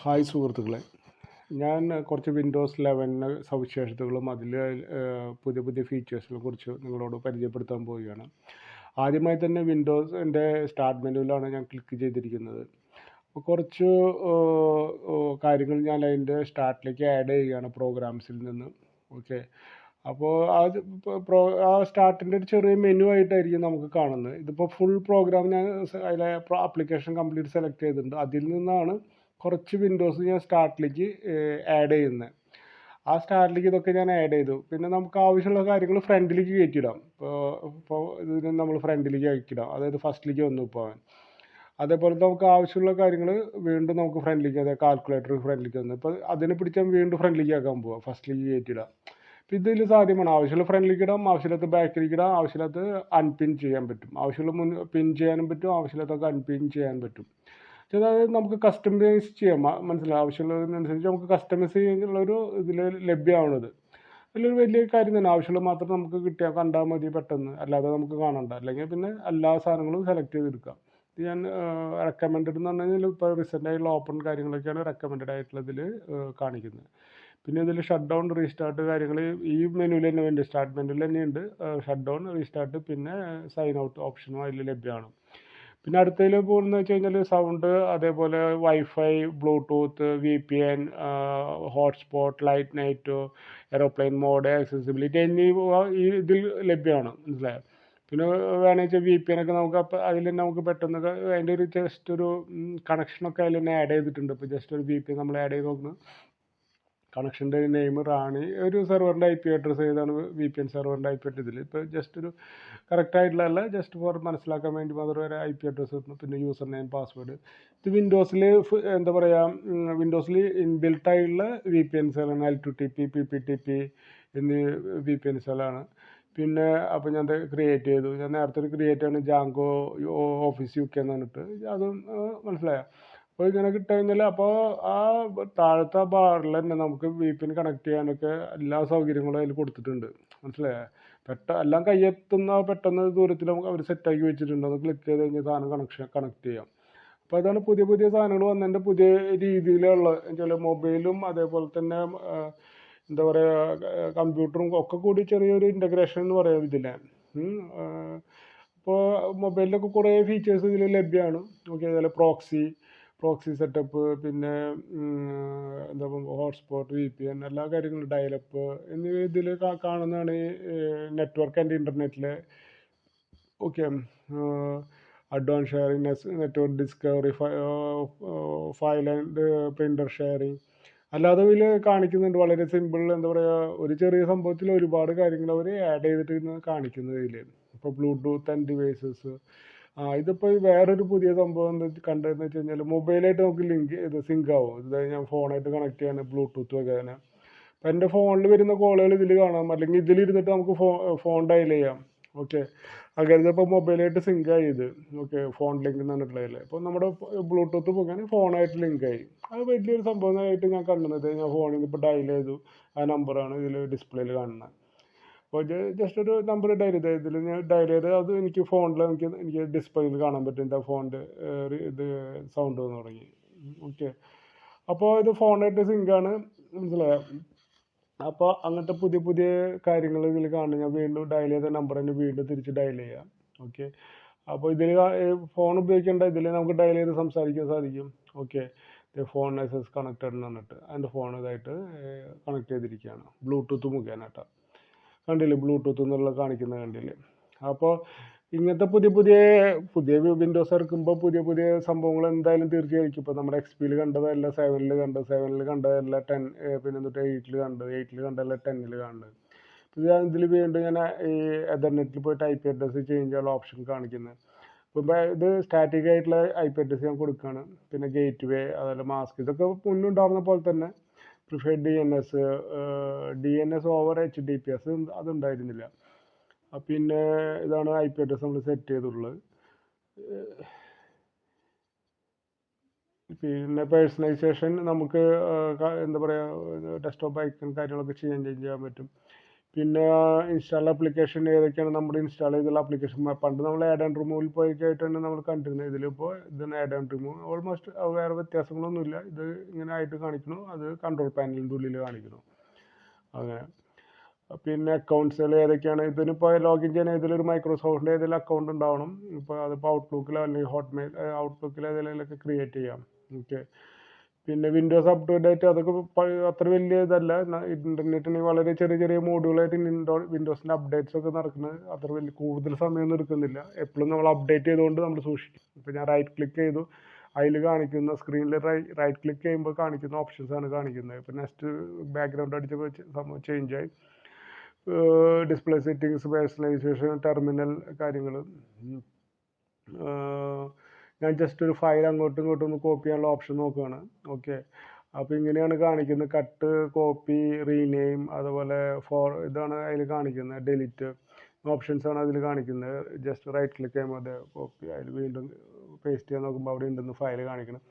Hi സുഹൃത്തുക്കളെ, ഞാൻ കുറച്ച് വിൻഡോസ് 11 സവിശേഷതകളും അതിൽ പുതിയ പുതിയ ഫീച്ചേഴ്സിനെ കുറിച്ച് നിങ്ങളോട് പരിചയപ്പെടുത്താൻ പോവുകയാണ്. ആദ്യമായി തന്നെ വിൻഡോസിൻ്റെ സ്റ്റാർട്ട് മെനുവിലാണ് ഞാൻ ക്ലിക്ക് ചെയ്തിരിക്കുന്നത്. അപ്പോൾ കുറച്ച് കാര്യങ്ങൾ ഞാൻ അതിൻ്റെ സ്റ്റാർട്ടിലേക്ക് ആഡ് ചെയ്യുകയാണ് പ്രോഗ്രാംസിൽ നിന്ന്. ഓക്കെ, അപ്പോൾ അത് ആ സ്റ്റാർട്ടിൻ്റെ ഒരു ചെറിയ മെനു ആയിട്ടായിരിക്കും നമുക്ക് കാണുന്നത്. ഇതിപ്പോൾ ഫുൾ പ്രോഗ്രാം ഞാൻ അതിലെ ആപ്ലിക്കേഷൻ കംപ്ലീറ്റ് സെലക്ട് ചെയ്തിട്ടുണ്ട്. അതിൽ നിന്നാണ് കുറച്ച് വിൻഡോസ് ഞാൻ സ്റ്റാർട്ടിലേക്ക് ആഡ് ചെയ്യുന്നത്. ആ സ്റ്റാർട്ടിലേക്ക് ഇതൊക്കെ ഞാൻ ആഡ് ചെയ്തു. പിന്നെ നമുക്ക് ആവശ്യമുള്ള കാര്യങ്ങൾ ഫ്രണ്ടിലേക്ക് കയറ്റിയിടാം. ഇപ്പോൾ ഇതിന് നമ്മൾ ഫ്രണ്ടിലേക്ക് ആക്കിയിടാം, അതായത് ഫസ്റ്റിലേക്ക് വന്നു പോകാൻ. അതേപോലെ നമുക്ക് ആവശ്യമുള്ള കാര്യങ്ങൾ വീണ്ടും നമുക്ക് ഫ്രണ്ടിലേക്ക്, അതായത് കാൽക്കുലേറ്റർ ഫ്രണ്ടിലേക്ക് വന്നു. ഇപ്പോൾ അതിനെ പിടിച്ചാൽ വീണ്ടും ഫ്രണ്ടിലേക്ക് ആക്കാൻ പോവാം, ഫസ്റ്റിലേക്ക് കയറ്റിയിടാം. അപ്പോൾ ഇതിൽ സാധ്യമാണ്. ആവശ്യമുള്ള ഫ്രണ്ടിലേക്ക് ഇടാം, ആവശ്യമില്ലാത്ത ബാക്കിലേക്ക് ഇടാം, ആവശ്യമില്ലാത്ത അൺപിൻ ചെയ്യാൻ പറ്റും. ആവശ്യമുള്ള പിൻ ചെയ്യാനും പറ്റും, ആവശ്യമില്ലാത്തൊക്കെ അൺപിൻ ചെയ്യാൻ പറ്റും. അതായത് നമുക്ക് കസ്റ്റമൈസ് ചെയ്യാം. മനസ്സിലായി, ആവശ്യമുള്ളതിനനുസരിച്ച് നമുക്ക് കസ്റ്റമൈസ് ചെയ്യാനുള്ളൊരു ഇതിൽ ലഭ്യമാവുന്നത്. അതിലൊരു വലിയ കാര്യം തന്നെ. ആവശ്യമുള്ളത് മാത്രം നമുക്ക് കിട്ടിയാൽ കണ്ടാൽ മതി പെട്ടെന്ന്, അല്ലാതെ നമുക്ക് കാണണ്ട. അല്ലെങ്കിൽ പിന്നെ എല്ലാ സാധനങ്ങളും സെലക്ട് ചെയ്തെടുക്കാം. ഇത് ഞാൻ റെക്കമെൻഡഡ് എന്ന് പറഞ്ഞു കഴിഞ്ഞാൽ ഇപ്പോൾ റീസെൻ്റ് ആയിട്ടുള്ള ഓപ്പൺ കാര്യങ്ങളൊക്കെയാണ് റെക്കമെൻഡഡ് ആയിട്ടുള്ളതിൽ കാണിക്കുന്നത്. പിന്നെ ഇതിൽ ഷട്ട് ഡൗൺ, റീസ്റ്റാർട്ട് കാര്യങ്ങൾ ഈ മെനുവിൽ തന്നെ ഉണ്ട്, സ്റ്റാർട്ട് മെനുവിൽ തന്നെയുണ്ട്. ഷട്ട് ഡൗൺ, റീസ്റ്റാർട്ട്, പിന്നെ സൈൻ ഔട്ട് ഓപ്ഷനും അതിൽ ലഭ്യമാണ്. പിന്നെ അടുത്തതിൽ പോകുന്നത് വെച്ച് കഴിഞ്ഞാൽ സൗണ്ട്, അതേപോലെ wifi, bluetooth, VPN, hotspot, light night, aeroplane mode, accessibility എന്നിവ ഈ ഇതിൽ ലഭ്യമാണ്. മനസ്സിലായോ? പിന്നെ വേണമെന്ന് വെച്ചാൽ VPN ഒക്കെ നമുക്ക് അപ്പോൾ അതിൽ തന്നെ നമുക്ക് പെട്ടെന്ന് അതിൻ്റെ ഒരു ജസ്റ്റ് ഒരു കണക്ഷനൊക്കെ അതിൽ തന്നെ ആഡ് ചെയ്തിട്ടുണ്ട്. ഇപ്പോൾ ജസ്റ്റ് ഒരു VPN നമ്മൾ ആഡ് ചെയ്ത് നോക്കുന്നത്, കണക്ഷൻ്റെ നെയിം റാണി, ഒരു സെർവറിൻ്റെ IP അഡ്രസ്സ് ഏതാണ്, VPN സെർവറിൻ്റെ IP അഡ്രസ്. ഇതിൽ ഇപ്പോൾ ജസ്റ്റ് ഒരു കറക്റ്റ് ആയിട്ടുള്ള ജസ്റ്റ് ഫോർ മനസ്സിലാക്കാൻ വേണ്ടി മാത്രം ഒരു IP അഡ്രസ്സ് കിട്ടുന്നു. പിന്നെ യൂസർ നെയിം, പാസ്വേഡ്. ഇത് വിൻഡോസിൽ എന്താ പറയുക, വിൻഡോസിൽ ഇൻബിൽട്ട് ആയിട്ടുള്ള VPNസുകളാണ്. L2TP, PPTP എന്നീ VPNസുകളാണ്. പിന്നെ അപ്പോൾ ഞാൻ ക്രിയേറ്റ് ചെയ്തു. ഞാൻ നേരത്തെ ഒരു ക്രിയേറ്റ് ആണ് ജാങ്കോ ഓഫീസ് UK എന്ന് പറഞ്ഞിട്ട്, അതും മനസ്സിലായോ? അപ്പോൾ ഇങ്ങനെ കിട്ടുകഴിഞ്ഞാൽ അപ്പോൾ ആ താഴത്തെ ബാറിൽ തന്നെ നമുക്ക് VPN കണക്ട് ചെയ്യാനൊക്കെ എല്ലാ സൗകര്യങ്ങളും അതിൽ കൊടുത്തിട്ടുണ്ട്. മനസ്സിലായോ? എല്ലാം കയ്യെത്തുന്ന പെട്ടെന്ന് ദൂരത്തിൽ നമുക്ക് അവർ സെറ്റാക്കി വെച്ചിട്ടുണ്ട്. അത് ക്ലിക്ക് ചെയ്ത് കഴിഞ്ഞാൽ സാധനം കണക്ട് ചെയ്യാം. അപ്പോൾ അതാണ് പുതിയ പുതിയ സാധനങ്ങൾ വന്നതിൻ്റെ പുതിയ രീതിയിലുള്ള ചില മൊബൈലും അതേപോലെ തന്നെ എന്താ പറയുക, കമ്പ്യൂട്ടറും ഒക്കെ കൂടി ചെറിയൊരു ഇൻ്റഗ്രേഷൻ എന്ന് പറയാം ഇതിലെ. ഇപ്പോൾ മൊബൈലിലൊക്കെ കുറേ ഫീച്ചേഴ്സ് ഇതിൽ ലഭ്യമാണ്. ഓക്കെ, അതുപോലെ പ്രോക്സി സെറ്റപ്പ്, പിന്നെ എന്താ ഹോട്ട്സ്പോട്ട്, VPN, എല്ലാ കാര്യങ്ങളും, ഡയലപ്പ് എന്നിവ ഇതിൽ കാണുന്നതാണ്. ഈ നെറ്റ്വർക്ക് ആൻഡ് ഇൻ്റർനെറ്റിലെ okay, advance sharing, network discovery, file and printer sharing, അല്ലാതെ ഇതിൽ കാണിക്കുന്നുണ്ട്. വളരെ സിമ്പിൾ, എന്താ പറയുക, ഒരു ചെറിയ സംഭവത്തിൽ ഒരുപാട് കാര്യങ്ങൾ അവർ ആഡ് ചെയ്തിട്ട് കാണിക്കുന്നത് ഇതിൽ. ഇപ്പോൾ ബ്ലൂടൂത്ത് ആൻഡ് ഡിവൈസസ്. ഇതിപ്പോൾ വേറൊരു പുതിയ സംഭവം കണ്ടതെന്ന് വെച്ച് കഴിഞ്ഞാൽ മൊബൈലായിട്ട് നമുക്ക് സിങ്ക് ആവും. ഇത് ഞാൻ ഫോണായിട്ട് കണക്ട് ചെയ്യാണ്, ബ്ലൂടൂത്ത് ഒക്കെ തന്നെ. അപ്പം എൻ്റെ ഫോണിൽ വരുന്ന കോളുകൾ ഇതിൽ കാണാം, അല്ലെങ്കിൽ ഇതിലിരുന്നിട്ട് നമുക്ക് ഫോൺ ഡയൽ ചെയ്യാം. ഓക്കെ, അങ്ങനെ ഇപ്പോൾ മൊബൈലായിട്ട് സിങ്ക് ആയി ഇത്. ഓക്കെ, ഫോൺ ലിങ്ക് എന്ന് പറഞ്ഞിട്ടുള്ളതിൽ അപ്പോൾ നമ്മുടെ ബ്ലൂടൂത്ത് പോകാൻ ഫോണായിട്ട് ലിങ്ക് ആയി. അത് വലിയൊരു സംഭവമായിട്ട് ഞാൻ കണ്ടത്. ഞാൻ ഫോണിൽ നിന്ന് ഇപ്പോൾ ഡയൽ ചെയ്തു, ആ നമ്പറാണ് ഇതിൽ ഡിസ്പ്ലേയിൽ കാണുന്നത്. അപ്പോൾ ജസ്റ്റ് ഒരു നമ്പർ ഡയൽ ചെയ്ത് ഇതിൽ ഞാൻ ഡയൽ ചെയ്ത് അത് എനിക്ക് ഫോണിൽ എനിക്ക് ഡിസ്പ്ലേയിൽ കാണാൻ പറ്റും എന്താ ഫോണിൻ്റെ ഇത് സൗണ്ട് വന്ന് തുടങ്ങി. ഓക്കെ, അപ്പോൾ ഇത് ഫോണായിട്ട് സിങ്കാണ്. മനസ്സിലായോ? അപ്പോൾ അങ്ങനത്തെ പുതിയ പുതിയ കാര്യങ്ങൾ ഇതിൽ കാണും. ഞാൻ വീണ്ടും ഡയൽ ചെയ്ത നമ്പർ തന്നെ വീണ്ടും തിരിച്ച് ഡയൽ ചെയ്യാം. ഓക്കെ, അപ്പോൾ ഇതിൽ ഫോൺ ഉപയോഗിക്കേണ്ട, ഇതിൽ നമുക്ക് ഡയൽ ചെയ്ത് സംസാരിക്കാൻ സാധിക്കും. ഓക്കെ, ഫോൺ എസ് കണക്റ്റഡ് എന്ന് പറഞ്ഞിട്ട് അതിൻ്റെ ഫോൺ ഇതായിട്ട് കണക്ട് ചെയ്തിരിക്കുകയാണ് ബ്ലൂടൂത്ത് മുഖേന കേട്ടോ. കണ്ടില്ലേ, ബ്ലൂടൂത്ത് എന്നുള്ള കാണിക്കുന്നത് കണ്ടില്ലേ? അപ്പോൾ ഇങ്ങനത്തെ പുതിയ പുതിയ വിൻഡോസ് ഇറക്കുമ്പോൾ പുതിയ പുതിയ സംഭവങ്ങൾ എന്തായാലും തീർച്ചയായിരിക്കും. ഇപ്പോൾ നമ്മുടെ XPയിൽ കണ്ടതല്ല 7ൽ കണ്ടത്, 7ൽ കണ്ടതല്ല 10, പിന്നെ എന്നിട്ട് 8ൽ കണ്ടത്, 8ൽ കണ്ടതല്ല 10ൽ കാണുന്നത്. ഇതിൽ വീണ്ടും ഞാൻ ഈ എതർനെറ്റിൽ പോയിട്ട് IP അഡ്രസ്സ് ചേഞ്ച് ചെയ്യാനുള്ള ഓപ്ഷൻ കാണിക്കുന്നത്. ഇപ്പോൾ ഇത് സ്റ്റാറ്റിക് ആയിട്ടുള്ള IP അഡ്രസ്സ് ഞാൻ കൊടുക്കുകയാണ്. പിന്നെ ഗേറ്റ് വേ, അതുപോലെ മാസ്ക്, ഇതൊക്കെ മുന്നുണ്ടായിരുന്ന പോലെ തന്നെ. Preferred DNS over HTTPS അതുണ്ടായിരുന്നില്ല. പിന്നെ ഇതാണ് IP അഡ്രസ്സ് നമ്മൾ സെറ്റ് ചെയ്തിട്ടുള്ളത്. പിന്നെ പേഴ്സണലൈസേഷൻ നമുക്ക് എന്താ പറയുക, ഡെസ്ക്ടോപ്പ് ഐക്കൺ കാര്യങ്ങളൊക്കെ ചെയ്യാൻ പറ്റും. പിന്നെ ഇൻസ്റ്റാൾ ആപ്ലിക്കേഷൻ ഏതൊക്കെയാണ് നമ്മുടെ ഇൻസ്റ്റാൾ ചെയ്തുള്ള ആപ്ലിക്കേഷൻ. പണ്ട് നമ്മൾ ആഡ് ആൻഡ് റിമൂവിൽ പോയിട്ടായിട്ടാണ് നമ്മൾ കണ്ടിരുന്നത്. ഇതിലിപ്പോൾ ഇതാണ് ആഡ് ആൻഡ് റിമൂവ്. ഓൾമോസ്റ്റ് വേറെ വ്യത്യാസങ്ങളൊന്നുമില്ല. ഇത് ഇങ്ങനെ ആയിട്ട് കാണിക്കുന്നു, അത് കൺട്രോൾ പാനലിൻ്റെ ഉള്ളിൽ കാണിക്കുന്നു. അങ്ങനെ പിന്നെ അക്കൗണ്ട്സുകൾ ഏതൊക്കെയാണ്. ഇതിനിപ്പോൾ ലോഗിൻ ചെയ്യാൻ ഏതെങ്കിലും മൈക്രോസോഫ്റ്റിൻ്റെ ഏതെങ്കിലും അക്കൗണ്ട് ഉണ്ടാവണം. ഇപ്പോൾ അതിപ്പോൾ ഔട്ട്ലുക്കിലോ അല്ലെങ്കിൽ ഹോട്ട്മെയിൽ ഔട്ട്ലുക്കിലോ ഏതെങ്കിലുമൊക്കെ ക്രിയേറ്റ് ചെയ്യാം. ഓക്കെ. പിന്നെ വിൻഡോസ് അപ് ടു ഡേറ്റ് അതൊക്കെ അത്ര വലിയ ഇതല്ല. ഇൻ്റർനെറ്റിന് വളരെ ചെറിയ ചെറിയ മോഡുകളായിട്ട് വിൻഡോസിൻ്റെ അപ്ഡേറ്റ്സ് ഒക്കെ നടക്കുന്നത് അത്ര വലിയ കൂടുതൽ സമയമൊന്നും എടുക്കുന്നില്ല. എപ്പോഴും നമ്മൾ അപ്ഡേറ്റ് ചെയ്തുകൊണ്ട് നമ്മൾ സൂക്ഷിക്കും. ഇപ്പോൾ ഞാൻ റൈറ്റ് ക്ലിക്ക് ചെയ്തു, അതിൽ കാണിക്കുന്ന സ്ക്രീനിൽ റൈറ്റ് ക്ലിക്ക് ചെയ്യുമ്പോൾ കാണിക്കുന്ന ഓപ്ഷൻസാണ് കാണിക്കുന്നത്. ഇപ്പോൾ നെക്സ്റ്റ് ബാക്ക്ഗ്രൗണ്ട് അടിച്ചപ്പോൾ സംഭവം ചേഞ്ച് ആയി. ഡിസ്പ്ലേ സെറ്റിങ്സ്, പേഴ്സണലൈസേഷൻ, ടെർമിനൽ കാര്യങ്ങൾ. ഞാൻ ജസ്റ്റ് ഒരു ഫയൽ അങ്ങോട്ടും ഇങ്ങോട്ടും ഒന്ന് കോപ്പി ചെയ്യാനുള്ള ഓപ്ഷൻ നോക്കുകയാണ്. ഓക്കെ. അപ്പോൾ ഇങ്ങനെയാണ് കാണിക്കുന്നത്. കട്ട്, കോപ്പി, റീനെയിം, അതുപോലെ ഇതാണ് അതിൽ കാണിക്കുന്നത്. ഡിലീറ്റ് ഓപ്ഷൻസാണ് അതിൽ കാണിക്കുന്നത്. ജസ്റ്റ് റൈറ്റ് ക്ലിക്ക് ചെയ്യുമ്പോൾ അത് കോപ്പി, അതിൽ വീണ്ടും പേസ്റ്റ് ചെയ്യാൻ നോക്കുമ്പോൾ അവിടെ ഉണ്ടെന്ന് ഫയൽ കാണിക്കണം.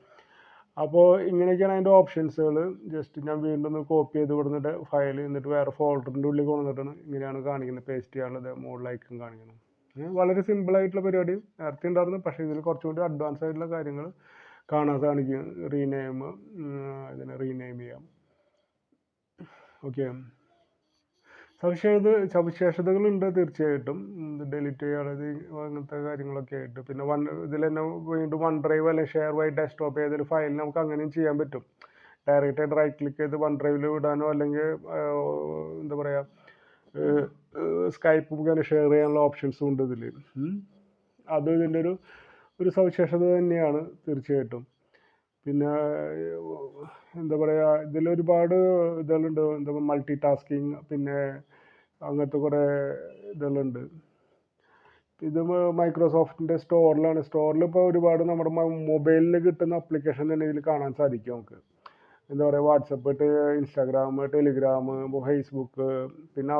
അപ്പോൾ ഇങ്ങനെയൊക്കെയാണ് അതിൻ്റെ ഓപ്ഷൻസുകൾ. ജസ്റ്റ് ഞാൻ വീണ്ടും കോപ്പി ചെയ്ത് കൊടുത്തിട്ട് ഫയൽ, എന്നിട്ട് വേറെ ഫോൾഡറിൻ്റെ ഉള്ളിൽ കൊണ്ടുവന്നിട്ടാണ് ഇങ്ങനെയാണ് കാണിക്കുന്നത്. പേസ്റ്റ് ചെയ്യാനുള്ളത് മുകളിൽ ഐക്കൺ കാണിക്കണം. വളരെ സിമ്പിളായിട്ടുള്ള പരിപാടി നേരത്തെ ഉണ്ടായിരുന്നു. പക്ഷേ ഇതിൽ കുറച്ചുകൂടി അഡ്വാൻസ് ആയിട്ടുള്ള കാര്യങ്ങൾ കാണാൻ സാധിക്കും. ഇതിനെ റീനെയിം ചെയ്യാം. ഓക്കെ. സവിശേഷതകളുണ്ട് തീർച്ചയായിട്ടും. ഡിലീറ്റ് ചെയ്യാനുള്ളത് അങ്ങനത്തെ കാര്യങ്ങളൊക്കെ ആയിട്ട്. പിന്നെ ഇതിൽ തന്നെ വീണ്ടും വൺ ഡ്രൈവ് അല്ലെങ്കിൽ ഷെയർ വൈ ഡെസ്ക്ടോപ്പ് ഏതൊരു ഫയൽ നമുക്ക് അങ്ങനെയും ചെയ്യാൻ പറ്റും. ഡയറക്റ്റായിട്ട് റൈറ്റ് ക്ലിക്ക് ചെയ്ത് വൺ ഡ്രൈവിൽ വിടാനോ അല്ലെങ്കിൽ എന്താ പറയുക സ്കൈപ്പ് മുഖേന ഷെയർ ചെയ്യാനുള്ള ഓപ്ഷൻസും ഉണ്ട് ഇതിൽ. അത് ഇതിൻ്റെ ഒരു സവിശേഷത തന്നെയാണ് തീർച്ചയായിട്ടും. പിന്നെ എന്താ പറയുക, ഇതിലൊരുപാട് ഇതുകളുണ്ട്. എന്താ മൾട്ടി ടാസ്കിങ്, പിന്നെ അങ്ങനത്തെ കുറേ ഇതുകളുണ്ട്. ഇത് മൈക്രോസോഫ്റ്റിൻ്റെ സ്റ്റോറിലാണ്. സ്റ്റോറിൽ ഇപ്പോൾ ഒരുപാട് നമ്മുടെ മൊബൈലിൽ കിട്ടുന്ന ആപ്ലിക്കേഷൻ തന്നെ ഇതിൽ കാണാൻ സാധിക്കും നമുക്ക്. എന്താ പറയുക, വാട്സപ്പ്, ഇൻസ്റ്റാഗ്രാം, ടെലിഗ്രാം, ഫേസ്ബുക്ക്, പിന്നെ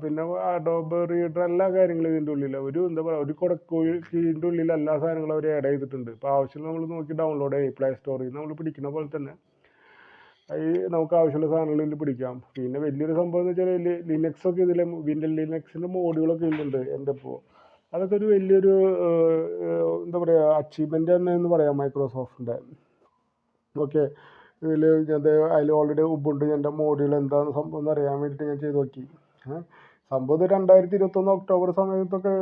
പിന്നെ അഡോബ് റീഡർ, എല്ലാ കാര്യങ്ങളും ഇതിൻ്റെ ഉള്ളിൽ എന്താ പറയുക ഒരു കുടക്കീഴിൻ്റെ ഉള്ളിൽ എല്ലാ സാധനങ്ങളും അവർ ആഡ് ചെയ്തിട്ടുണ്ട്. ഇപ്പോൾ ആവശ്യമുള്ള നമ്മൾ നോക്കി ഡൗൺലോഡ് ചെയ്യും. പ്ലേ സ്റ്റോറിൽ നമ്മൾ പിടിക്കുന്ന പോലെ തന്നെ നമുക്ക് ആവശ്യമുള്ള സാധനങ്ങളിൽ പിടിക്കാം. പിന്നെ വലിയൊരു സംഭവം എന്ന് വെച്ചാൽ ലിനക്സ് ഒക്കെ ഇതിൽ ലിനക്സിൻ്റെ മോഡുകളൊക്കെ ഇതിലുണ്ട് എൻ്റെ ഇപ്പോൾ. അതൊക്കെ ഒരു വലിയൊരു എന്താ പറയുക അച്ചീവ്മെൻ്റ് തന്നെ എന്ന് പറയാം മൈക്രോസോഫ്റ്റിൻ്റെ. ഓക്കെ. അതിൽ ഓൾറെഡി ഉബുണ്ട്. എൻ്റെ മോഡ്യൂൾ എന്താണ് സംഭവം എന്ന് അറിയാൻ വേണ്ടിയിട്ട് ഞാൻ ചെയ്ത് നോക്കി. സംഭവം 2021 ഒക്ടോബർ സമയത്തൊക്കെ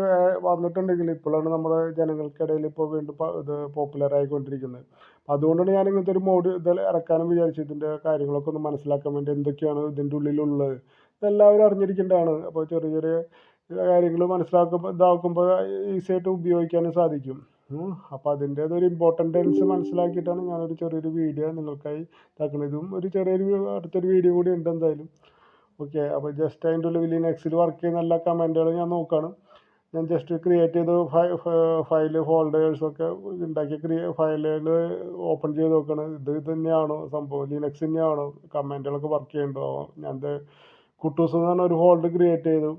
വന്നിട്ടുണ്ടെങ്കിൽ ഇപ്പോഴാണ് നമ്മുടെ ജനങ്ങൾക്കിടയിൽ ഇപ്പോൾ വീണ്ടും ഇത് പോപ്പുലർ ആയിക്കൊണ്ടിരിക്കുന്നത്. അതുകൊണ്ടാണ് ഞാൻ ഇങ്ങനത്തെ ഒരു ഇത് ഇറക്കാനും വിചാരിച്ചു. ഇതിൻ്റെ കാര്യങ്ങളൊക്കെ ഒന്ന് മനസ്സിലാക്കാൻ വേണ്ടി എന്തൊക്കെയാണ് ഇതിൻ്റെ ഉള്ളിലുള്ളത് ഇതെല്ലാവരും അറിഞ്ഞിരിക്കേണ്ടതാണ്. അപ്പോൾ ചെറിയ ചെറിയ കാര്യങ്ങൾ ഇതാക്കുമ്പോൾ ഈസിയായിട്ട് ഉപയോഗിക്കാനും സാധിക്കും. അപ്പോൾ അതിൻ്റെ ഒരു ഇമ്പോർട്ടൻസ് മനസ്സിലാക്കിയിട്ടാണ് ഞാനൊരു ചെറിയൊരു വീഡിയോ നിങ്ങൾക്കായി ഇതാക്കുന്നത്. ഇതും അടുത്തൊരു വീഡിയോ കൂടി ഉണ്ട് എന്തായാലും. ഓക്കെ. അപ്പോൾ ജസ്റ്റ് അതിൻ്റെ ഉള്ളിൽ ലിനക്സിൽ വർക്ക് ചെയ്യുന്ന എല്ലാ കമൻറ്റുകളും ഞാൻ നോക്കുകയാണ്. ഞാൻ ജസ്റ്റ് ക്രിയേറ്റ് ചെയ്ത് ഫയല് ഫോൾഡേഴ്സൊക്കെ ഉണ്ടാക്കി ഫയലുകൾ ഓപ്പൺ ചെയ്ത് നോക്കുകയാണ്. ഇത് തന്നെയാണോ സംഭവം, ലിനക്സ് തന്നെയാണോ, കമൻറ്റുകളൊക്കെ വർക്ക് ചെയ്യുന്നുണ്ടോ. ഞാൻ കുട്ടൂസ് എന്ന് പറഞ്ഞ ഒരു ഫോൾഡർ ക്രിയേറ്റ് ചെയ്തു.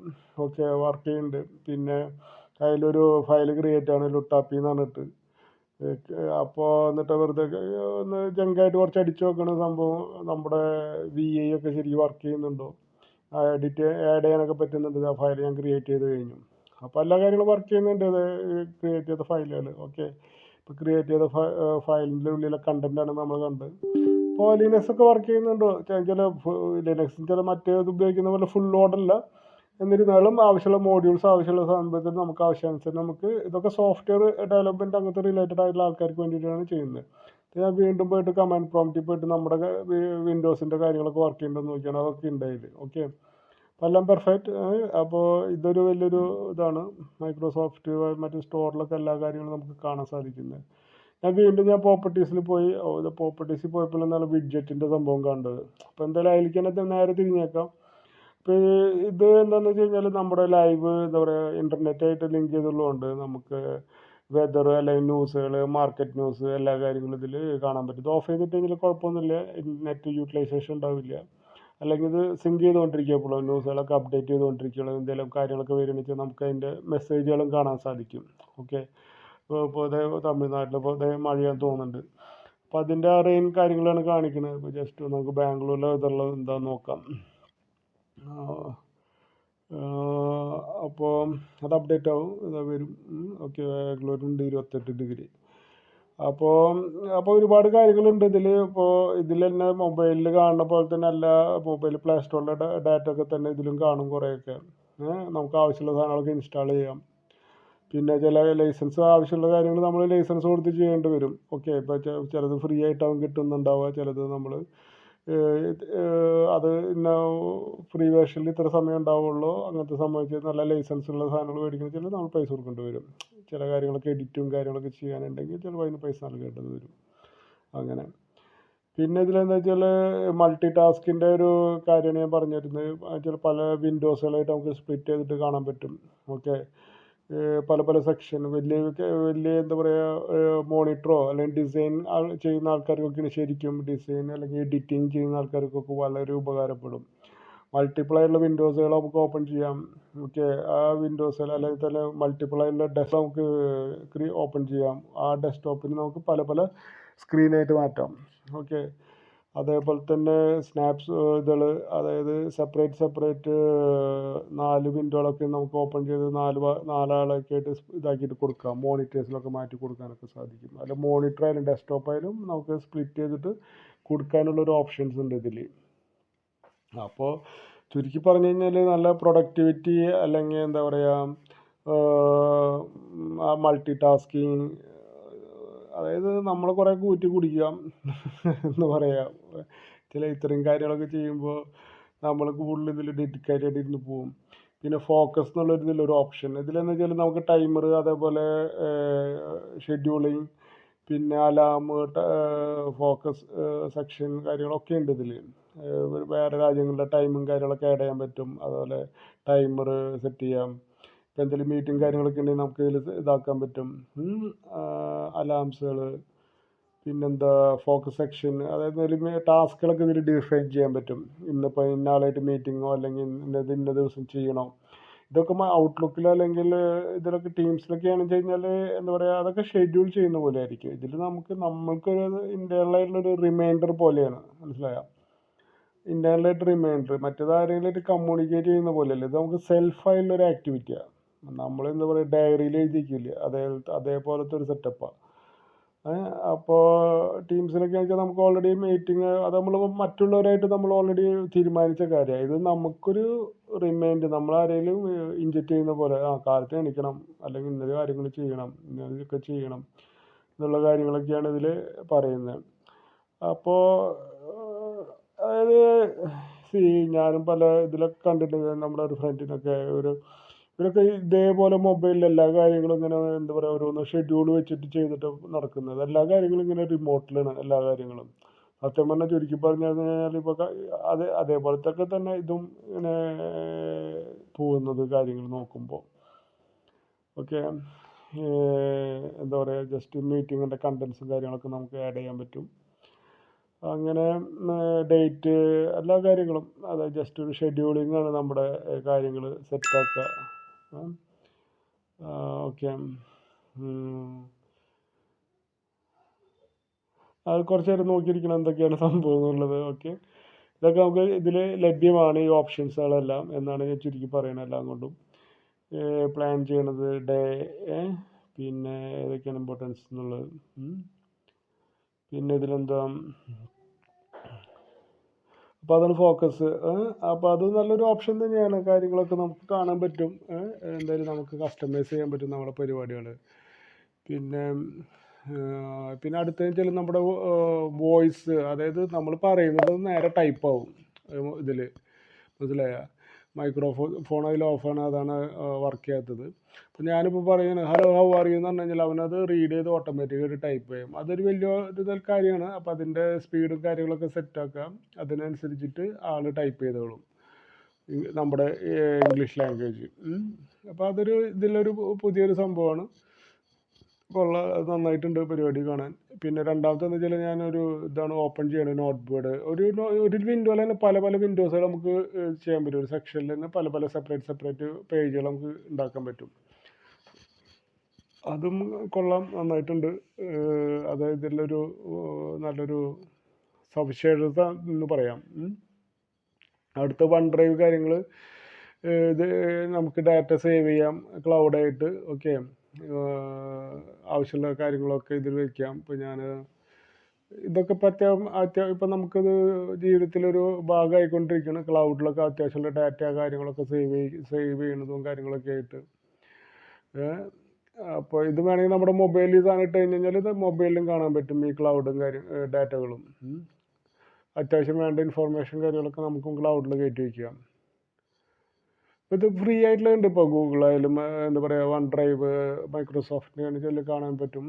ഓക്കെ, വർക്ക് ചെയ്യുന്നുണ്ട്. പിന്നെ അതിലൊരു ഫയൽ ക്രിയേറ്റ് ആണ് ലുട്ടാപ്പി എന്ന് പറഞ്ഞിട്ട്. അപ്പോൾ എന്നിട്ട് വെറുതെ ഒന്ന് ജങ്കായിട്ട് കുറച്ച് അടിച്ചു നോക്കണ സംഭവം നമ്മുടെ VI ഒക്കെ ശരിക്കും വർക്ക് ചെയ്യുന്നുണ്ടോ, ആഡ് ചെയ്യാനൊക്കെ പറ്റുന്നുണ്ട്. ആ ഫയൽ ഞാൻ ക്രിയേറ്റ് ചെയ്ത് കഴിഞ്ഞു. അപ്പോൾ എല്ലാ കാര്യങ്ങളും വർക്ക് ചെയ്യുന്നുണ്ട് അത് ക്രിയേറ്റ് ചെയ്ത ഫയലുകൾ. ഓക്കെ. ഇപ്പോൾ ക്രിയേറ്റ് ചെയ്ത ഫയലിൻ്റെ ഉള്ളിലെ കണ്ടൻറ്റാണ് നമ്മൾ കണ്ടത്. ഇപ്പോൾ ലിനക്സ് ഒക്കെ വർക്ക് ചെയ്യുന്നുണ്ടോ ചില ലിനക്സിന് ചില മറ്റേത് ഉപയോഗിക്കുന്ന പോലെ ഫുൾ ലോഡല്ല. എന്നിരുന്നാലും ആവശ്യമുള്ള മോഡ്യൂൾസ് ആവശ്യമുള്ള സംഭവത്തിൽ നമുക്ക് ആവശ്യാനുസരണം നമുക്ക് ഇതൊക്കെ സോഫ്റ്റ്വെയർ ഡെവലപ്മെൻറ്റ് അങ്ങനത്തെ റിലേറ്റഡ് ആയിട്ടുള്ള ആൾക്കാർക്ക് വേണ്ടിയിട്ടാണ് ചെയ്യുന്നത്. ഞാൻ വീണ്ടും പോയിട്ട് കമാൻഡ് പ്രോംപ്റ്റിൽ പോയിട്ട് നമ്മുടെ വിൻഡോസിൻ്റെ കാര്യങ്ങളൊക്കെ വർക്ക് ചെയ്യുന്നുണ്ടെന്ന് നോക്കിയാണ്. അതൊക്കെ ഉണ്ടായില്ല. ഓക്കെ. അപ്പോൾ എല്ലാം പെർഫെക്റ്റ്. അപ്പോൾ ഇതൊരു വലിയൊരു ഇതാണ് മൈക്രോസോഫ്റ്റ് മറ്റു സ്റ്റോറിലൊക്കെ എല്ലാ കാര്യങ്ങളും നമുക്ക് കാണാൻ സാധിക്കുന്നത്. ഞാൻ പ്രോപ്പർട്ടീസിൽ പോയി. പ്രോപ്പർട്ടീസിൽ പോയപ്പോൾ എന്താണ് വിഡ്ജറ്റിൻ്റെ സംഭവം കണ്ടത്. അപ്പോൾ എന്തായാലും അതിലേക്ക് തന്നെ നേരെ തിരിഞ്ഞേക്കാം. ഇപ്പോൾ ഇത് എന്താണെന്ന് വെച്ച് കഴിഞ്ഞാൽ നമ്മുടെ ലൈവ് എന്താ പറയുക ഇൻ്റർനെറ്റായിട്ട് ലിങ്ക് ചെയ്തുള്ളതുകൊണ്ട് നമുക്ക് വെതർ അല്ലെങ്കിൽ ന്യൂസുകൾ, മാർക്കറ്റ് ന്യൂസ്, എല്ലാ കാര്യങ്ങളും ഇതിൽ കാണാൻ പറ്റും. ഇത് ഓഫ് ചെയ്തിട്ടെങ്കിൽ കുഴപ്പമൊന്നുമില്ല, നെറ്റ് യൂട്ടിലൈസേഷൻ ഉണ്ടാവില്ല. അല്ലെങ്കിൽ ഇത് സിങ്ക് ചെയ്തുകൊണ്ടിരിക്കുകയുള്ളൂ, ന്യൂസുകളൊക്കെ അപ്ഡേറ്റ് ചെയ്തുകൊണ്ടിരിക്കുകയുള്ളൂ. എന്തെങ്കിലും കാര്യങ്ങളൊക്കെ വരികയാണെന്ന് വെച്ചാൽ നമുക്ക് അതിൻ്റെ മെസ്സേജുകളും കാണാൻ സാധിക്കും. ഓക്കെ. ഇപ്പോൾ തമിഴ്നാട്ടിൽ ഇപ്പോൾ മഴയാന്ന് തോന്നുന്നുണ്ട്. അപ്പോൾ അതിൻ്റെ റെയിൻ കാര്യങ്ങളാണ് കാണിക്കുന്നത്. ഇപ്പോൾ ജസ്റ്റ് നമുക്ക് ബാംഗ്ലൂരിലെ ഇതുള്ളത് എന്താണെന്ന് നോക്കാം. അപ്പോൾ അത് അപ്ഡേറ്റ് ആവും, ഇതാ വരും. ഓക്കെ, ബാംഗ്ലൂരുണ്ട് 28 ഡിഗ്രി. അപ്പോൾ അപ്പോൾ ഒരുപാട് കാര്യങ്ങളുണ്ട് ഇതിൽ. ഇപ്പോൾ ഇതിൽ തന്നെ മൊബൈലിൽ കാണുന്ന പോലെ തന്നെ അല്ല, മൊബൈൽ പ്ലേ സ്റ്റോറിലെ ഡാറ്റ ഒക്കെ തന്നെ ഇതിലും കാണും കുറേയൊക്കെ. നമുക്ക് ആവശ്യമുള്ള സാധനങ്ങളൊക്കെ ഇൻസ്റ്റാൾ ചെയ്യാം. പിന്നെ ചില ലൈസൻസ് ആവശ്യമുള്ള കാര്യങ്ങൾ നമ്മൾ ലൈസൻസ് കൊടുത്ത് ചെയ്യേണ്ടി വരും. ഓക്കെ, ഇപ്പോൾ ചിലത് ഫ്രീ ആയിട്ടാവും കിട്ടുന്നുണ്ടാവുക, ചിലത് നമ്മൾ അത് ഇന്ന ഫ്രീ വേർഷനിൽ ഇത്ര സമയം ഉണ്ടാവുള്ളൂ, അങ്ങനത്തെ സംഭവിച്ച് നല്ല ലൈസൻസ് ഉള്ള സാധനങ്ങൾ മേടിക്കുന്ന ചില നമ്മൾ പൈസ കൊടുക്കേണ്ടി വരും. ചില കാര്യങ്ങളൊക്കെ എഡിറ്റും കാര്യങ്ങളൊക്കെ ചെയ്യാനുണ്ടെങ്കിൽ ചിലപ്പോൾ അതിന് പൈസ നൽകേണ്ടത് വരും. അങ്ങനെ പിന്നെ ഇതിലെന്താ വെച്ചാൽ മൾട്ടി ടാസ്കിൻ്റെ ഒരു കാര്യമാണ് ഞാൻ പറഞ്ഞിരുന്നത്. ചില പല വിൻഡോസുകളായിട്ട് നമുക്ക് സ്പ്ലിറ്റ് ചെയ്തിട്ട് കാണാൻ പറ്റും. ഓക്കെ, പല പല സെക്ഷൻ വലിയ വലിയ എന്താ പറയുക, മോണിറ്ററോ അല്ലെങ്കിൽ ഡിസൈൻ ചെയ്യുന്ന ആൾക്കാർക്കൊക്കെ ശരിക്കും ഡിസൈൻ അല്ലെങ്കിൽ എഡിറ്റിംഗ് ചെയ്യുന്ന ആൾക്കാർക്കൊക്കെ വളരെ ഉപകാരപ്പെടും. മൾട്ടിപ്പിൾ ആയിട്ടുള്ള വിൻഡോസുകൾ നമുക്ക് ഓപ്പൺ ചെയ്യാം. ഓക്കെ, ആ വിൻഡോസിൽ അല്ലെങ്കിൽ തന്നെ മൾട്ടിപ്പിൾ ആയിട്ടുള്ള ഡെസ്ക് നമുക്ക് ഓപ്പൺ ചെയ്യാം. ആ ഡെസ്ക്ടോപ്പിന് നമുക്ക് പല പല സ്ക്രീനായിട്ട് മാറ്റാം. ഓക്കെ, അതേപോലെ തന്നെ സ്നാപ്സ് ഇതുകൾ, അതായത് സെപ്പറേറ്റ് 4 വിൻഡോകളൊക്കെ നമുക്ക് ഓപ്പൺ ചെയ്ത് നാലാളൊക്കെ ആയിട്ട് ഇതാക്കിയിട്ട് കൊടുക്കാം. മോണിറ്റേഴ്സിലൊക്കെ മാറ്റി കൊടുക്കാനൊക്കെ സാധിക്കും. അല്ല മോണിറ്റർ ആയാലും ഡെസ്ക്ടോപ്പ് ആയാലും നമുക്ക് സ്പ്ലിറ്റ് ചെയ്തിട്ട് കൊടുക്കാനുള്ളൊരു ഓപ്ഷൻസ് ഉണ്ട് ഇതിൽ. അപ്പോൾ ചുരുക്കി പറഞ്ഞു കഴിഞ്ഞാൽ നല്ല പ്രൊഡക്ടിവിറ്റി അല്ലെങ്കിൽ എന്താ പറയുക, ആ മൾട്ടി ടാസ്കിങ്, അതായത് നമ്മൾ കുറേ കൂറ്റി കുടിക്കാം എന്ന് പറയാം. ഇത്രയും കാര്യങ്ങളൊക്കെ ചെയ്യുമ്പോൾ നമ്മൾ കൂടുതൽ ഇതിൽ ഡെഡിക്കേറ്റഡ് ആയിട്ട് ഇരുന്ന് പോവും. പിന്നെ ഫോക്കസ് എന്നുള്ളൊരു ഇതിലൊരു ഓപ്ഷൻ ഇതിലെന്ന് വെച്ചാൽ നമുക്ക് ടൈമർ, അതേപോലെ ഷെഡ്യൂളിങ്, പിന്നെ അലാം, ഫോക്കസ് സെക്ഷൻ കാര്യങ്ങളൊക്കെ ഉണ്ട് ഇതിൽ. വേറെ രാജ്യങ്ങളുടെ ടൈമും കാര്യങ്ങളൊക്കെ ആഡ് ചെയ്യാൻ പറ്റും. അതുപോലെ ടൈമർ സെറ്റ് ചെയ്യാം. ഇപ്പം എന്തെങ്കിലും മീറ്റിംഗ് കാര്യങ്ങളൊക്കെ ഉണ്ടെങ്കിൽ നമുക്ക് ഇതിൽ ഇതാക്കാൻ പറ്റും. അലാംസുകൾ, പിന്നെന്താ ഫോക്കസ് സെക്ഷൻ, അതായത് ടാസ്കുകളൊക്കെ ഇതിൽ ഡിഫൈൻ ചെയ്യാൻ പറ്റും. ഇന്നിപ്പോൾ ഇന്ന ആളായിട്ട് മീറ്റിങ്ങോ അല്ലെങ്കിൽ ഇന്ന ദിവസം ചെയ്യണോ, ഇതൊക്കെ ഔട്ട്ലുക്കിലോ അല്ലെങ്കിൽ ഇതിലൊക്കെ ടീംസിലൊക്കെ ആണെന്ന് വെച്ച് കഴിഞ്ഞാൽ എന്താ പറയുക, അതൊക്കെ ഷെഡ്യൂൾ ചെയ്യുന്ന പോലെ ആയിരിക്കും. ഇതിൽ നമ്മൾക്കൊരു ഇൻറ്റേർണലായിട്ടുള്ളൊരു റിമൈൻഡർ പോലെയാണ്, മനസ്സിലായോ? ഇൻറ്റേർണലായിട്ട് റിമൈൻഡർ, മറ്റേത് ആരെങ്കിലും കമ്മ്യൂണിക്കേറ്റ് ചെയ്യുന്ന പോലെയല്ല, ഇത് നമുക്ക് സെൽഫായിട്ടുള്ളൊരു ആക്ടിവിറ്റിയാണ്. നമ്മൾ എന്താ പറയുക, ഡയറിയിൽ എഴുതിക്കില്ലേ, അതേപോലത്തെ ഒരു സെറ്റപ്പാണ്. അപ്പോൾ ടീംസിലൊക്കെ വെച്ചാൽ നമുക്ക് ഓൾറെഡി മീറ്റിംഗ് അത് നമ്മൾ മറ്റുള്ളവരായിട്ട് നമ്മൾ ഓൾറെഡി തീരുമാനിച്ച കാര്യമാണ്. ഇത് നമുക്കൊരു റിമൈൻഡ്, നമ്മൾ ആരെങ്കിലും ഇൻജക്റ്റ് ചെയ്യുന്ന പോലെ, കാലത്ത് എണീക്കണം, അല്ലെങ്കിൽ ഇന്നൊരു കാര്യങ്ങൾ ചെയ്യണം, ഇന്നതൊക്കെ ചെയ്യണം എന്നുള്ള കാര്യങ്ങളൊക്കെയാണ് ഇതിൽ പറയുന്നത്. അപ്പോൾ അതായത് ഞാനും പല ഇതിലൊക്കെ കണ്ടിട്ടുണ്ട്. നമ്മുടെ ഒരു ഫ്രണ്ടിനൊക്കെ ഇവരൊക്കെ ഇതേപോലെ മൊബൈലിൽ എല്ലാ കാര്യങ്ങളും ഇങ്ങനെ എന്താ പറയുക, ഓരോന്ന് ഷെഡ്യൂൾ വെച്ചിട്ട് ചെയ്തിട്ട് നടക്കുന്നത്. എല്ലാ കാര്യങ്ങളും ഇങ്ങനെ റിമോട്ടിലാണ് എല്ലാ കാര്യങ്ങളും. സത്യം പറഞ്ഞാൽ ചുരുക്കി പറഞ്ഞു കഴിഞ്ഞാൽ ഇപ്പോൾ അതേപോലത്തെ ഒക്കെ തന്നെ ഇതും ഇങ്ങനെ പോകുന്നത് കാര്യങ്ങൾ നോക്കുമ്പോൾ. ഓക്കെ, എന്താ പറയുക, ജസ്റ്റ് മീറ്റിങ്ങിൻ്റെ കണ്ടൻസും കാര്യങ്ങളൊക്കെ നമുക്ക് ആഡ് ചെയ്യാൻ പറ്റും. അങ്ങനെ ഡേറ്റ് എല്ലാ കാര്യങ്ങളും, അതായത് ജസ്റ്റ് ഒരു ഷെഡ്യൂളിംഗ് ആണ് നമ്മുടെ കാര്യങ്ങൾ സെറ്റാക്കുക. ഓക്കെ, അത് കുറച്ച് നേരം നോക്കിയിരിക്കണം എന്തൊക്കെയാണ് സംഭവം എന്നുള്ളത്. ഓക്കെ, ഇതൊക്കെ നമുക്ക് ഇതിൽ ലഭ്യമാണ്, ഈ ഓപ്ഷൻസുകളെല്ലാം എന്നാണ് ഞാൻ ചുരുക്കി പറയുന്നത്. എല്ലാം കൊണ്ടും പ്ലാൻ ചെയ്യണത് ഡേ, പിന്നെ ഏതൊക്കെയാണ് ഇമ്പോർട്ടൻസ് എന്നുള്ളത്. പിന്നെ ഇതിലെന്താ, അപ്പോൾ അതാണ് ഫോക്കസ്. അപ്പോൾ അത് നല്ലൊരു ഓപ്ഷൻ തന്നെയാണ്. കാര്യങ്ങളൊക്കെ നമുക്ക് കാണാൻ പറ്റും. എന്തായാലും നമുക്ക് കസ്റ്റമൈസ് ചെയ്യാൻ പറ്റും നമ്മുടെ പരിപാടികൾ. പിന്നെ അടുത്തതെന്ന് വെച്ചാൽ നമ്മുടെ വോയിസ്, അതായത് നമ്മൾ പറയുന്നത് നേരെ ടൈപ്പാവും ഇതിൽ, മനസ്സിലായ? ഫോൺ അതിൽ ഓഫാണ്, അതാണ് വർക്ക് ചെയ്യാത്തത്. അപ്പോൾ ഞാനിപ്പോൾ പറയുന്നത് ഹലോ ഹൗ ആർ യു എന്ന് പറഞ്ഞു കഴിഞ്ഞാൽ അവനത് റീഡ് ചെയ്ത് ഓട്ടോമാറ്റിക്കായിട്ട് ടൈപ്പ് ചെയ്യും. അതൊരു വലിയ ഒരു കാര്യമാണ്. അപ്പോൾ അതിൻ്റെ സ്പീഡും കാര്യങ്ങളൊക്കെ സെറ്റാക്കാം. അതിനനുസരിച്ചിട്ട് ആൾ ടൈപ്പ് ചെയ്തോളും നമ്മുടെ ഇംഗ്ലീഷ് ലാംഗ്വേജ്. അപ്പോൾ ഇതിലൊരു പുതിയൊരു സംഭവമാണ്. നന്നായിട്ടുണ്ട് പരിപാടി കാണാൻ. പിന്നെ രണ്ടാമത്തെന്ന് വെച്ചാൽ ഞാനൊരു ഇതാണ് ഓപ്പൺ ചെയ്യണത്, നോട്ട് ബോർഡ്. ഒരു വിൻഡോയിൽ തന്നെ പല പല വിൻഡോസുകൾ നമുക്ക് ചെയ്യാൻ പറ്റും. ഒരു സെക്ഷനിൽ തന്നെ പല പല സെപ്പറേറ്റ് പേജുകൾ നമുക്ക് ഉണ്ടാക്കാൻ പറ്റും. അതും കൊള്ളാം, നന്നായിട്ടുണ്ട്. അതായത് ഇതിലൊരു നല്ലൊരു സവിശേഷത എന്ന് പറയാം. അടുത്ത വൺ ഡ്രൈവ് കാര്യങ്ങൾ ഇത് നമുക്ക് ഡാറ്റ സേവ് ചെയ്യാം ക്ലൗഡായിട്ട്. ഓക്കെ, ആവശ്യമുള്ള കാര്യങ്ങളൊക്കെ ഇതിൽ വയ്ക്കാം. ഇപ്പോൾ ഞാൻ ഇതൊക്കെ ഇപ്പം നമുക്കത് ജീവിതത്തിലൊരു ഭാഗമായിക്കൊണ്ടിരിക്കുകയാണ്. ക്ലൗഡിലൊക്കെ അത്യാവശ്യമുള്ള ഡാറ്റ കാര്യങ്ങളൊക്കെ സേവ് ചെയ്യുന്നതും കാര്യങ്ങളൊക്കെ ആയിട്ട്. അപ്പോൾ ഇത് വേണമെങ്കിൽ നമ്മുടെ മൊബൈലിൽ സാധനം ഇട്ട് കഴിഞ്ഞാൽ ഇത് മൊബൈലിലും കാണാൻ പറ്റും, ഈ ക്ലൗഡും ഡാറ്റകളും. അത്യാവശ്യം വേണ്ട ഇൻഫോർമേഷൻ കാര്യങ്ങളൊക്കെ നമുക്കും ക്ലൗഡിൽ കയറ്റി വയ്ക്കാം. ഇത് ഫ്രീ ആയിട്ടുള്ള ഉണ്ട് ഇപ്പോൾ ഗൂഗിളായാലും എന്താ പറയുക, വൺ ഡ്രൈവ്, മൈക്രോസോഫ്റ്റിന് ചൊല്ലി കാണാൻ പറ്റും.